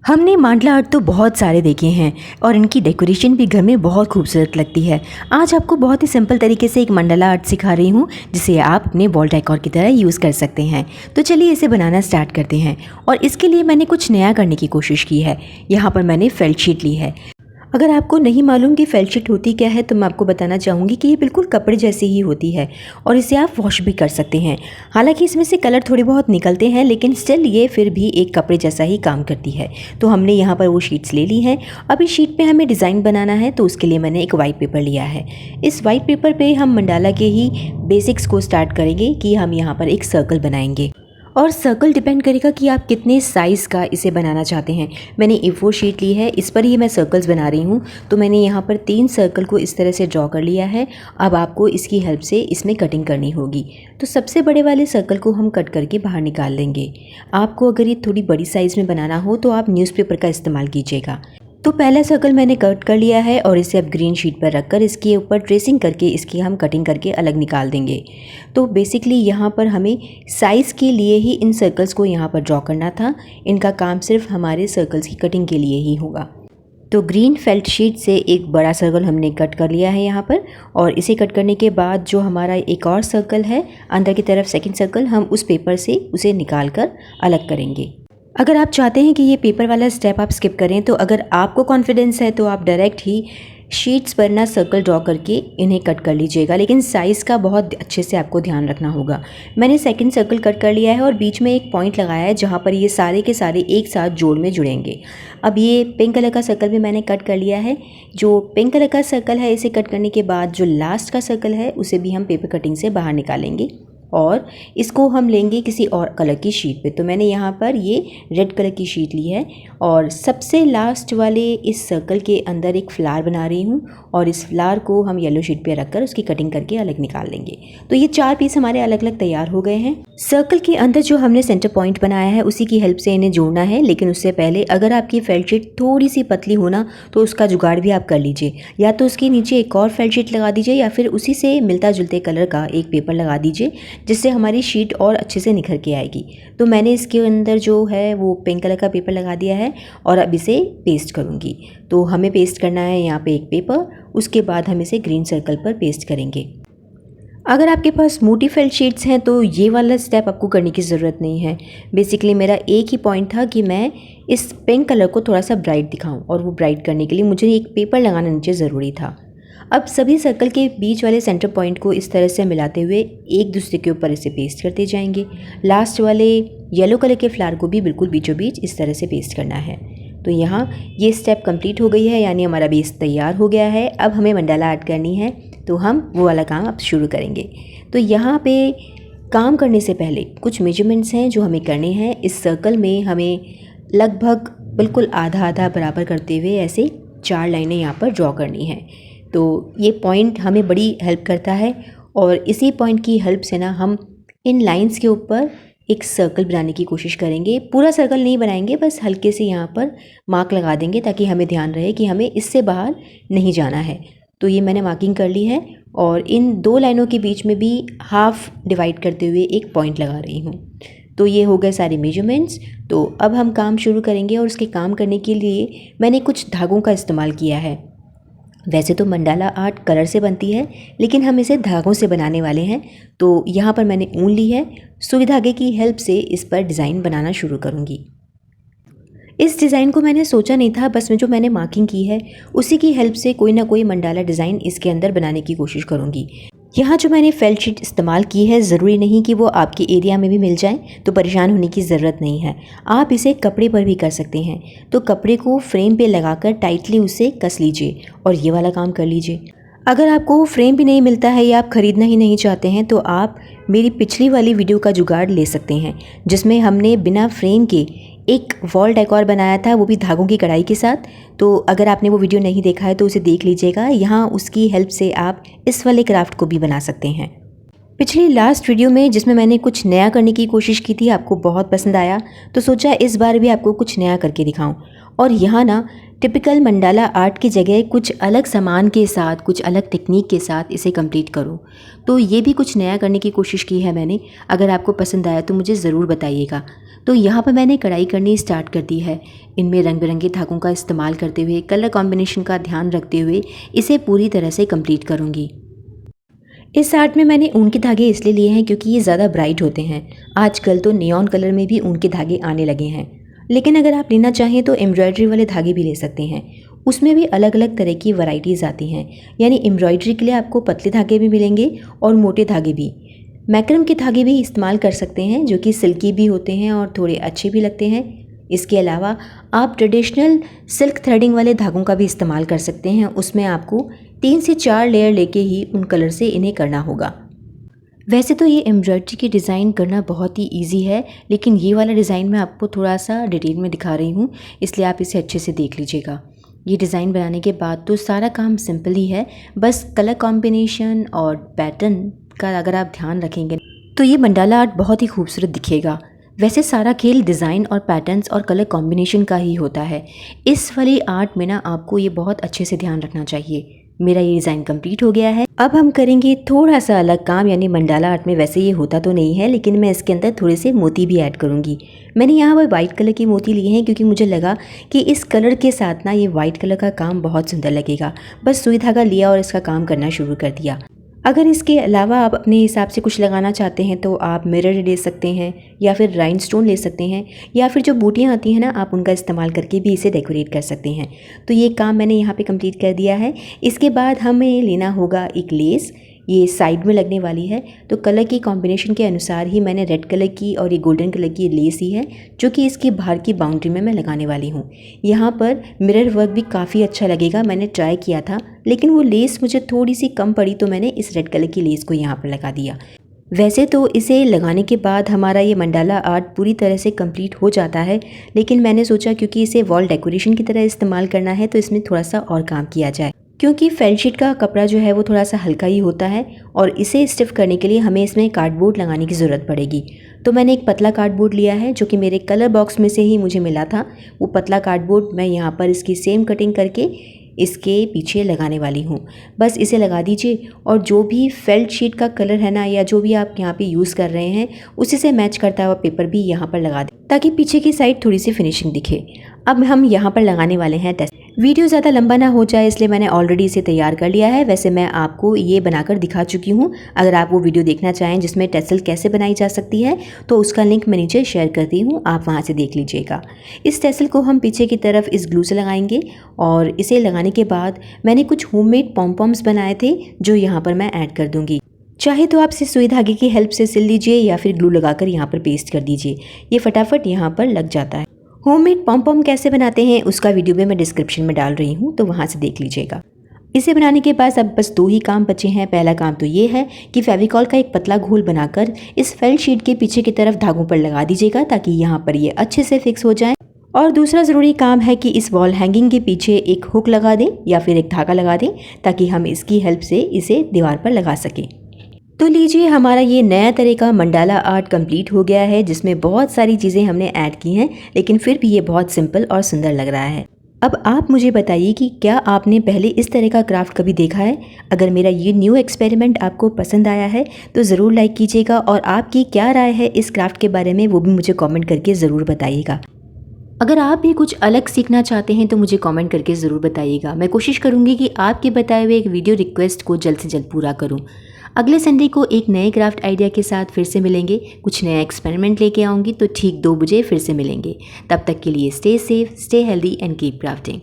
हमने मांडला आर्ट तो बहुत सारे देखे हैं और इनकी डेकोरेशन भी घर में बहुत खूबसूरत लगती है। आज आपको बहुत ही सिंपल तरीके से एक मंडला आर्ट सिखा रही हूँ जिसे आप अपने वॉल डेकोर की तरह यूज़ कर सकते हैं। तो चलिए इसे बनाना स्टार्ट करते हैं। और इसके लिए मैंने कुछ नया करने की कोशिश की है। यहाँ पर मैंने फेल्ट शीट ली है। अगर आपको नहीं मालूम कि फेल्ट शीट होती क्या है तो मैं आपको बताना चाहूँगी कि ये बिल्कुल कपड़े जैसी ही होती है और इसे आप वॉश भी कर सकते हैं। हालांकि इसमें से कलर थोड़े बहुत निकलते हैं लेकिन स्टिल ये फिर भी एक कपड़े जैसा ही काम करती है। तो हमने यहाँ पर वो शीट्स ले ली हैं। अब इस शीट पे हमें डिज़ाइन बनाना है तो उसके लिए मैंने एक वाइट पेपर लिया है। इस वाइट पेपर पर हम मंडाला के ही बेसिक्स को स्टार्ट करेंगे कि हम यहाँ पर एक सर्कल बनाएंगे। और सर्कल डिपेंड करेगा कि आप कितने साइज़ का इसे बनाना चाहते हैं। मैंने A4 शीट ली है, इस पर ही मैं सर्कल्स बना रही हूँ। तो मैंने यहाँ पर 3 सर्कल को इस तरह से ड्रॉ कर लिया है। अब आपको इसकी हेल्प से इसमें कटिंग करनी होगी। तो सबसे बड़े वाले सर्कल को हम कट करके बाहर निकाल लेंगे। आपको अगर ये थोड़ी बड़ी साइज़ में बनाना हो तो आप न्यूज़पेपर का इस्तेमाल कीजिएगा। तो पहला सर्कल मैंने कट कर लिया है और इसे अब ग्रीन शीट पर रखकर इसके ऊपर ट्रेसिंग करके इसकी हम कटिंग करके अलग निकाल देंगे। तो बेसिकली यहाँ पर हमें साइज़ के लिए ही इन सर्कल्स को यहाँ पर ड्रॉ करना था। इनका काम सिर्फ हमारे सर्कल्स की कटिंग के लिए ही होगा। तो ग्रीन फेल्ट शीट से एक बड़ा सर्कल हमने कट कर लिया है यहाँ पर। और इसे कट करने के बाद जो हमारा एक और सर्कल है अंदर की तरफ, सेकेंड सर्कल, हम उस पेपर से उसे निकाल कर अलग करेंगे। अगर आप चाहते हैं कि ये पेपर वाला स्टेप आप स्किप करें तो अगर आपको कॉन्फिडेंस है तो आप डायरेक्ट ही शीट्स पर ना सर्कल ड्रॉ करके इन्हें कट कर लीजिएगा, लेकिन साइज़ का बहुत अच्छे से आपको ध्यान रखना होगा। मैंने सेकंड सर्कल कट कर लिया है और बीच में एक पॉइंट लगाया है जहाँ पर ये सारे के सारे एक साथ जोड़ में जुड़ेंगे। अब ये पिंक कलर का सर्कल भी मैंने कट कर लिया है। जो पिंक कलर का सर्कल है इसे कट करने के बाद जो लास्ट का सर्कल है उसे भी हम पेपर कटिंग से बाहर निकालेंगे और इसको हम लेंगे किसी और कलर की शीट पे। तो मैंने यहाँ पर ये रेड कलर की शीट ली है और सबसे लास्ट वाले इस सर्कल के अंदर एक फ्लावर बना रही हूँ और इस फ्लावर को हम येलो शीट पे रखकर उसकी कटिंग करके अलग निकाल लेंगे। तो ये 4 पीस हमारे अलग अलग तैयार हो गए हैं। सर्कल के अंदर जो हमने सेंटर पॉइंट बनाया है उसी की हेल्प से इन्हें जोड़ना है, लेकिन उससे पहले अगर आपकी फेल्ट शीट थोड़ी सी पतली हो ना तो उसका जुगाड़ भी आप कर लीजिए। या तो उसके नीचे एक और फेल्ट शीट लगा दीजिए या फिर उसी से मिलता जुलते कलर का एक पेपर लगा दीजिए जिससे हमारी शीट और अच्छे से निखर के आएगी। तो मैंने इसके अंदर जो है वो पिंक कलर का पेपर लगा दिया है और अब इसे पेस्ट करूँगी। तो हमें पेस्ट करना है यहाँ पे एक पेपर, उसके बाद हम इसे ग्रीन सर्कल पर पेस्ट करेंगे। अगर आपके पास मोटी फेल्ट शीट्स हैं तो ये वाला स्टेप आपको करने की ज़रूरत नहीं है। बेसिकली मेरा एक ही पॉइंट था कि मैं इस पिंक कलर को थोड़ा सा ब्राइट दिखाऊं और वो ब्राइट करने के लिए मुझे एक पेपर लगाना नीचे ज़रूरी था। अब सभी सर्कल के बीच वाले सेंटर पॉइंट को इस तरह से मिलाते हुए एक दूसरे के ऊपर इसे पेस्ट करते जाएंगे। लास्ट वाले येलो कलर के फ्लावर को भी बिल्कुल बीचों बीच इस तरह से पेस्ट करना है। तो यहाँ ये स्टेप कंप्लीट हो गई है, यानी हमारा बेस तैयार हो गया है। अब हमें मंडाला आर्ट करनी है तो हम वो वाला काम अब शुरू करेंगे। तो यहाँ पे काम करने से पहले कुछ मेजरमेंट्स हैं जो हमें करने हैं। इस सर्कल में हमें लगभग बिल्कुल आधा आधा बराबर करते हुए ऐसे 4 लाइनें यहाँ पर ड्रॉ करनी है। तो ये पॉइंट हमें बड़ी हेल्प करता है और इसी पॉइंट की हेल्प से ना हम इन लाइंस के ऊपर एक सर्कल बनाने की कोशिश करेंगे। पूरा सर्कल नहीं बनाएंगे, बस हल्के से यहाँ पर मार्क लगा देंगे ताकि हमें ध्यान रहे कि हमें इससे बाहर नहीं जाना है। तो ये मैंने मार्किंग कर ली है और इन 2 लाइनों के बीच में भी हाफ डिवाइड करते हुए एक पॉइंट लगा रही हूँ। तो ये हो गए सारे मेजरमेंट्स। तो अब हम काम शुरू करेंगे और उसके काम करने के लिए मैंने कुछ धागों का इस्तेमाल किया है। वैसे तो मंडाला आर्ट कलर से बनती है लेकिन हम इसे धागों से बनाने वाले हैं। तो यहाँ पर मैंने ऊन ली है। सुई धागे की हेल्प से इस पर डिज़ाइन बनाना शुरू करूँगी। इस डिज़ाइन को मैंने सोचा नहीं था, बस में जो मैंने मार्किंग की है उसी की हेल्प से कोई ना कोई मंडाला डिज़ाइन इसके अंदर बनाने की कोशिश करूँगी। यहाँ जो मैंने फेल्ट शीट इस्तेमाल की है ज़रूरी नहीं कि वो आपके एरिया में भी मिल जाए, तो परेशान होने की ज़रूरत नहीं है। आप इसे कपड़े पर भी कर सकते हैं। तो कपड़े को फ्रेम पे लगाकर टाइटली उसे कस लीजिए और ये वाला काम कर लीजिए। अगर आपको फ्रेम भी नहीं मिलता है या आप ख़रीदना ही नहीं चाहते हैं तो आप मेरी पिछली वाली वीडियो का जुगाड़ ले सकते हैं जिसमें हमने बिना फ्रेम के एक वॉल डेकोर बनाया था, वो भी धागों की कढ़ाई के साथ। तो अगर आपने वो वीडियो नहीं देखा है तो उसे देख लीजिएगा। यहाँ उसकी हेल्प से आप इस वाले क्राफ्ट को भी बना सकते हैं। पिछली लास्ट वीडियो में जिसमें मैंने कुछ नया करने की कोशिश की थी आपको बहुत पसंद आया, तो सोचा इस बार भी आपको कुछ नया करके दिखाऊं। और यहाँ ना टिपिकल मंडाला आर्ट की जगह कुछ अलग सामान के साथ, कुछ अलग टेक्निक के साथ इसे कंप्लीट करूं। तो ये भी कुछ नया करने की कोशिश की है मैंने। अगर आपको पसंद आया तो मुझे ज़रूर बताइएगा। तो यहाँ पर मैंने कढ़ाई करनी स्टार्ट कर दी है। इनमें रंग बिरंगे धागों का इस्तेमाल करते हुए, कलर कॉम्बिनेशन का ध्यान रखते हुए इसे पूरी तरह से कंप्लीट करूँगी। इस आर्ट में मैंने ऊन के धागे इसलिए लिए हैं क्योंकि ये ज़्यादा ब्राइट होते हैं। आजकल तो नियॉन कलर में भी ऊन के धागे आने लगे हैं, लेकिन अगर आप लेना चाहें तो एम्ब्रॉयडरी वाले धागे भी ले सकते हैं। उसमें भी अलग अलग तरह की वैरायटीज़ आती हैं, यानी एम्ब्रॉयडरी के लिए आपको पतले धागे भी मिलेंगे और मोटे धागे भी। मैक्रम के धागे भी इस्तेमाल कर सकते हैं जो कि सिल्की भी होते हैं और थोड़े अच्छे भी लगते हैं। इसके अलावा आप ट्रेडिशनल सिल्क थ्रेडिंग वाले धागों का भी इस्तेमाल कर सकते हैं। उसमें आपको 3 से 4 लेयर लेके ही उन कलर से इन्हें करना होगा। वैसे तो ये एम्ब्रॉयडरी की डिज़ाइन करना बहुत ही इजी है, लेकिन ये वाला डिज़ाइन मैं आपको थोड़ा सा डिटेल में दिखा रही हूँ, इसलिए आप इसे अच्छे से देख लीजिएगा। ये डिज़ाइन बनाने के बाद तो सारा काम सिंपल ही है, बस कलर कॉम्बिनेशन और पैटर्न का अगर आप ध्यान रखेंगे तो ये मंडाला आर्ट बहुत ही खूबसूरत दिखेगा। वैसे सारा खेल डिज़ाइन और पैटर्न्स और कलर कॉम्बिनेशन का ही होता है। इस वाली आर्ट में ना आपको ये बहुत अच्छे से ध्यान रखना चाहिए। मेरा ये डिज़ाइन कंप्लीट हो गया है। अब हम करेंगे थोड़ा सा अलग काम, यानी मंडाला आर्ट में वैसे ये होता तो नहीं है, लेकिन मैं इसके अंदर थोड़े से मोती भी ऐड करूँगी। मैंने यहाँ पर वाइट कलर के मोती लिए हैं क्योंकि मुझे लगा कि इस कलर के साथ ना ये वाइट कलर का काम बहुत सुंदर लगेगा। बस सुई धागा लिया और इसका काम करना शुरू कर दिया। अगर इसके अलावा आप अपने हिसाब से कुछ लगाना चाहते हैं तो आप मिरर ले सकते हैं, या फिर राइनस्टोन ले सकते हैं, या फिर जो बूटियाँ आती हैं ना, आप उनका इस्तेमाल करके भी इसे डेकोरेट कर सकते हैं। तो ये काम मैंने यहाँ पे कंप्लीट कर दिया है। इसके बाद हमें लेना होगा एक लेस, ये साइड में लगने वाली है। तो कलर की कॉम्बिनेशन के अनुसार ही मैंने रेड कलर की और ये गोल्डन कलर की लेस ही है, जो कि इसकी बाहर की बाउंड्री में मैं लगाने वाली हूँ। यहाँ पर मिरर वर्क भी काफ़ी अच्छा लगेगा, मैंने ट्राई किया था, लेकिन वो लेस मुझे थोड़ी सी कम पड़ी तो मैंने इस रेड कलर की लेस को यहाँ पर लगा दिया। वैसे तो इसे लगाने के बाद हमारा ये मंडाला आर्ट पूरी तरह से कंप्लीट हो जाता है, लेकिन मैंने सोचा क्योंकि इसे वॉल डेकोरेशन की तरह इस्तेमाल करना है तो इसमें थोड़ा सा और काम किया जाए, क्योंकि फेल्ट शीट का कपड़ा जो है वो थोड़ा सा हल्का ही होता है और इसे स्टिफ करने के लिए हमें इसमें कार्डबोर्ड लगाने की ज़रूरत पड़ेगी। तो मैंने एक पतला कार्डबोर्ड लिया है जो कि मेरे कलर बॉक्स में से ही मुझे मिला था। वो पतला कार्डबोर्ड मैं यहाँ पर इसकी सेम कटिंग करके इसके पीछे लगाने वाली हूँ। बस इसे लगा दीजिए और जो भी फेल्ट शीट का कलर है ना, या जो भी आप यहाँ पे यूज़ कर रहे हैं, उसी से मैच करता हुआ पेपर भी यहाँ पर लगा दें ताकि पीछे की साइड थोड़ी सी फिनिशिंग दिखे। अब हम यहाँ पर लगाने वाले हैं टेस्ट। वीडियो ज़्यादा लंबा ना हो जाए इसलिए मैंने ऑलरेडी इसे तैयार कर लिया है। वैसे मैं आपको ये बनाकर दिखा चुकी हूँ। अगर आप वो वीडियो देखना चाहें जिसमें टेसल कैसे बनाई जा सकती है तो उसका लिंक मैं नीचे शेयर करती हूँ, आप वहाँ से देख लीजिएगा। इस टेसल को हम पीछे की तरफ इस ग्लू से लगाएंगे और इसे लगाने के बाद मैंने कुछ होममेड पॉम्पॉम्स बनाए थे जो यहाँ पर मैं ऐड कर दूँगी। चाहे तो आप इसे सुई धागे की हेल्प से सिल लीजिए या फिर ग्लू लगाकर यहाँ पर पेस्ट कर दीजिए, ये फटाफट यहाँ पर लग जाता है। होममेड पॉम कैसे बनाते हैं उसका वीडियो भी मैं डिस्क्रिप्शन में डाल रही हूँ, तो वहाँ से देख लीजिएगा। इसे बनाने के बाद अब बस 2 ही काम बचे हैं। पहला काम तो ये है कि फेविकॉल का एक पतला घोल बनाकर इस फेल्ट शीट के पीछे की तरफ धागों पर लगा दीजिएगा ताकि यहाँ पर ये अच्छे से फिक्स हो जाए। और दूसरा ज़रूरी काम है कि इस वॉल हैंगिंग के पीछे एक हुक लगा दें या फिर एक धागा लगा दें ताकि हम इसकी हेल्प से इसे दीवार पर लगा सकें। तो लीजिए, हमारा ये नया तरह का मंडाला आर्ट कंप्लीट हो गया है जिसमें बहुत सारी चीज़ें हमने ऐड की हैं, लेकिन फिर भी ये बहुत सिंपल और सुंदर लग रहा है। अब आप मुझे बताइए कि क्या आपने पहले इस तरह का क्राफ्ट कभी देखा है? अगर मेरा ये न्यू एक्सपेरिमेंट आपको पसंद आया है तो ज़रूर लाइक कीजिएगा और आपकी क्या राय है इस क्राफ्ट के बारे में वो भी मुझे कमेंट करके ज़रूर बताइएगा। अगर आप भी कुछ अलग सीखना चाहते हैं तो मुझे कमेंट करके ज़रूर बताइएगा। मैं कोशिश करूँगी कि आपके बताए हुए एक वीडियो रिक्वेस्ट को जल्द से जल्द पूरा करूँ। अगले संडे को एक नए क्राफ्ट आइडिया के साथ फिर से मिलेंगे, कुछ नया एक्सपेरिमेंट लेके आऊँगी, तो ठीक 2 बजे फिर से मिलेंगे। तब तक के लिए stay safe, stay healthy and keep crafting.